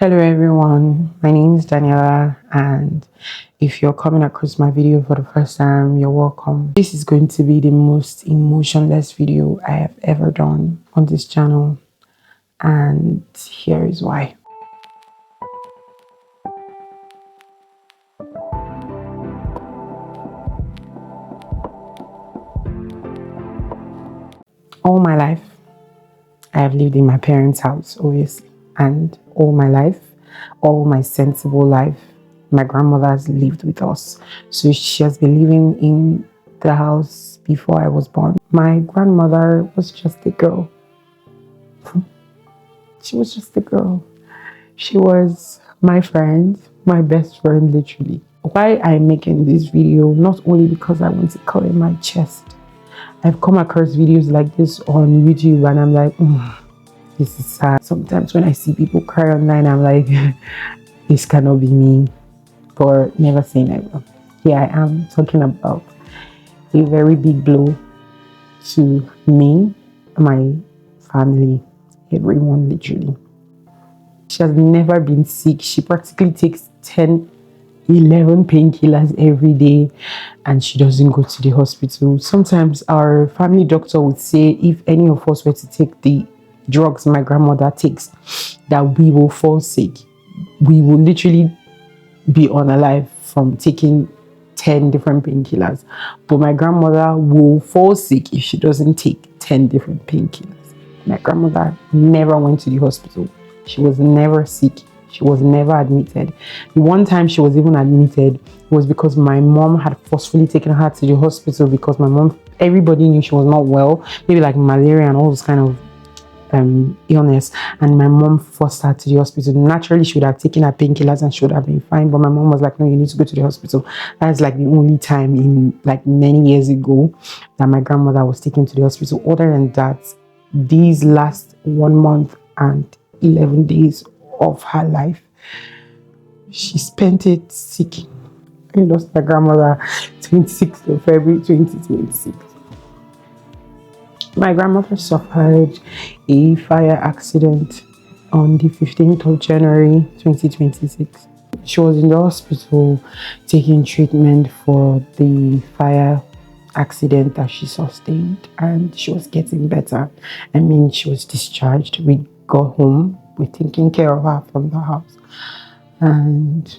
Hello everyone, my name is Daniela, and if you're coming across my video for the first time, you're welcome. This is going to be the most emotionless video I have ever done on this channel, and here is why. All my life, I have lived in my parents' house, obviously, and all my life, all my sensible life, my grandmother has lived with us. So she has been living in the house before I was born. My grandmother was just a girl. She was just a girl. She was my friend, my best friend, literally. Why I'm making this video, not only because I want to color my chest. I've come across videos like this on YouTube and I'm like, this is sad. Sometimes when I see people cry online, I'm like, this cannot be me. But never say never. Here I am talking about a very big blow to me, my family, everyone literally. She has never been sick. She practically takes 10, 11 painkillers every day and she doesn't go to the hospital. Sometimes our family doctor would say if any of us were to take the drugs my grandmother takes, that we will fall sick. We will literally be unalive from taking 10 different painkillers. But my grandmother will fall sick if she doesn't take 10 different painkillers. My grandmother never went to the hospital. She was never sick. She was never admitted. The one time she was even admitted was because my mom had forcefully taken her to the hospital because my mom, everybody knew she was not well, maybe like malaria and all those kind of illness, and my mom forced her to the hospital. Naturally, she would have taken her painkillers and she would have been fine, but my mom was like, no, you need to go to the hospital. That's like the only time in like many years ago that my grandmother was taken to the hospital. Other than that, these last 1 month and 11 days of her life, she spent it sick. I lost my grandmother 26th of February 2026. My grandmother suffered a fire accident on the 15th of January 2026. She was in the hospital taking treatment for the fire accident that she sustained, and she was getting better. I mean, she was discharged. We got home. We're taking care of her from the house. And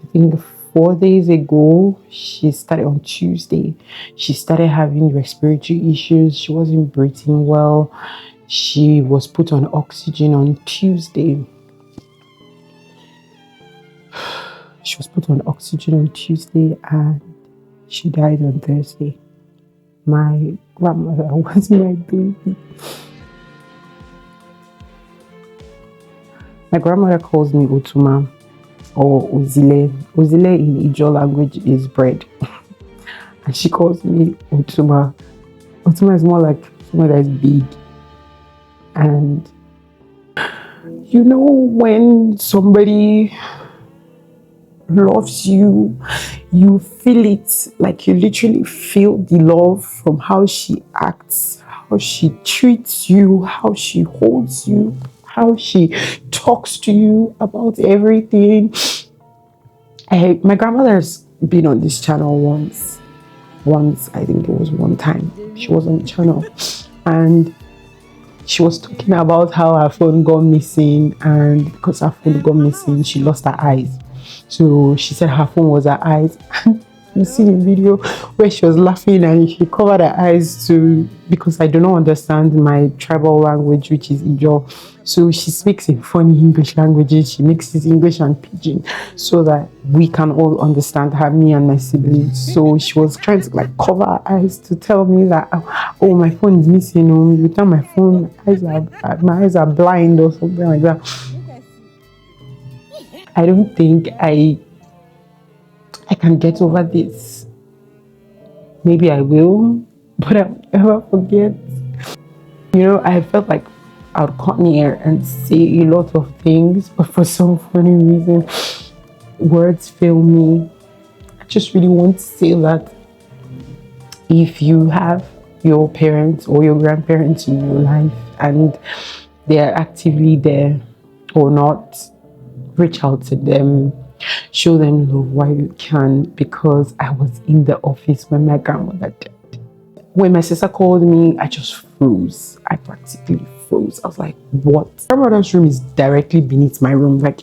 I think 4 days ago, she started on Tuesday. She started having respiratory issues. She wasn't breathing well. She was put on oxygen on Tuesday. She was put on oxygen on Tuesday and she died on Thursday. My grandmother was my baby. My grandmother calls me Utuma or Ozile. Ozile in Ijo language is bread. And she calls me Utuma. Utuma is more like someone that is big. And you know when somebody loves you, you feel it, like you literally feel the love from how she acts, how she treats you, how she holds you, how she talks to you about everything. My grandmother's been on this channel once, I think it was one time. She was on the channel and she was talking about how her phone got missing, and because her phone got missing, she lost her eyes. So she said her phone was her eyes. You see the video where she was laughing and she covered her eyes too, because I do not understand my tribal language, which is Ijo. So she speaks in funny English languages. She mixes English and Pidgin so that we can all understand her, me and my siblings. So she was trying to like cover her eyes to tell me that, oh, my phone is missing. Oh, without my phone, my eyes are blind or something like that. I don't think I can get over this. Maybe I will, but I'll never forget. You know, I felt like I would come here and say a lot of things, but for some funny reason, words fail me. I just really want to say that if you have your parents or your grandparents in your life and they are actively there or not, reach out to them, show them love while you can, because I was in the office when my grandmother died. When my sister called me, I just froze. I practically froze. I was like, what? My grandmother's room is directly beneath my room. Like,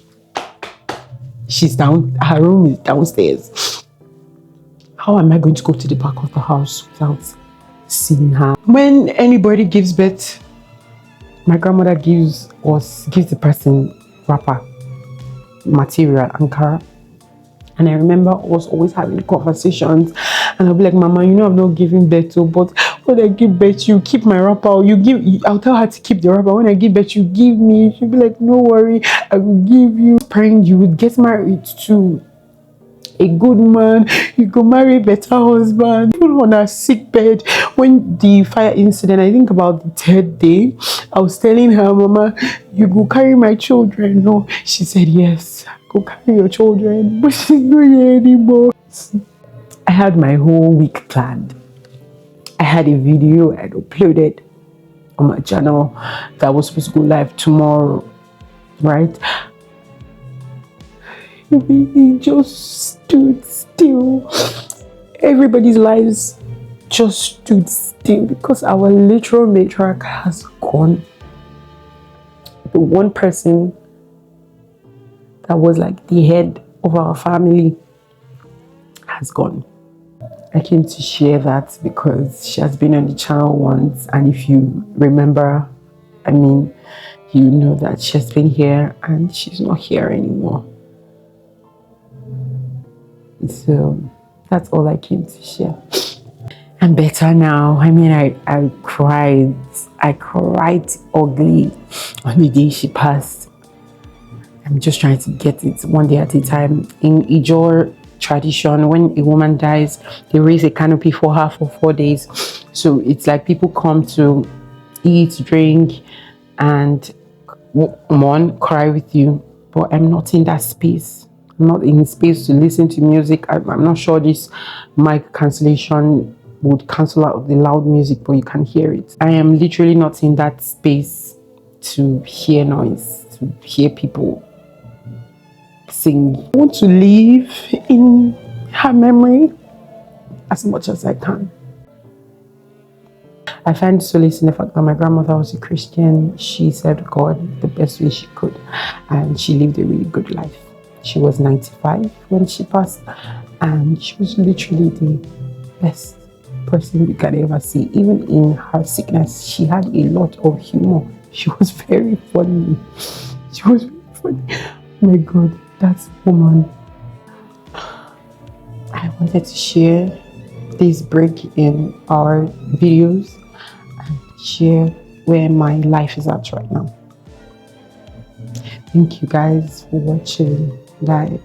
she's down, her room is downstairs. How am I going to go to the back of the house without seeing her? When anybody gives birth, my grandmother gives the person wrapper, material, ankara. And I remember us always having conversations, and I'll be like, Mama, you know I'm not giving birth to, but when I give birth, you keep my wrapper. I'll tell her to keep the wrapper. When I give birth, you give me. She'll be like, no worry, I will give you. Praying you would get married to a good man, you go marry a better husband. Even on her sick bed, when the fire incident, I think about the third day, I was telling her, Mama, you go carry my children. No, she said, yes, go carry your children, but she's not here anymore. I had my whole week planned. I had a video I uploaded on my channel that was supposed to go live tomorrow, right? We just stood still. Everybody's lives just stood still because our literal matriarch has gone. The one person that was like the head of our family has gone. I came to share that because she has been on the channel once, and if you remember, I mean, you know that she has been here and she's not here anymore. So that's all I came to share. I'm better now. I mean, I cried ugly on the day she passed. I'm just trying to get it one day at a time. In Ijaw tradition, when a woman dies, they raise a canopy for her for 4 days. So it's like people come to eat, drink, and mourn, cry with you. But I'm not in that space. I'm not in space to listen to music. I'm not sure this mic cancellation would cancel out the loud music, but you can hear it. I am literally not in that space to hear noise, to hear people sing. I want to live in her memory as much as I can. I find solace in the fact that my grandmother was a Christian. She served God the best way she could, and she lived a really good life. She was 95 when she passed, and she was literally the best person you can ever see. Even in her sickness, she had a lot of humor. She was very funny. She was very funny. Oh my God, that's woman. I wanted to share this break in our videos and share where my life is at right now. Thank you guys for watching. Bye.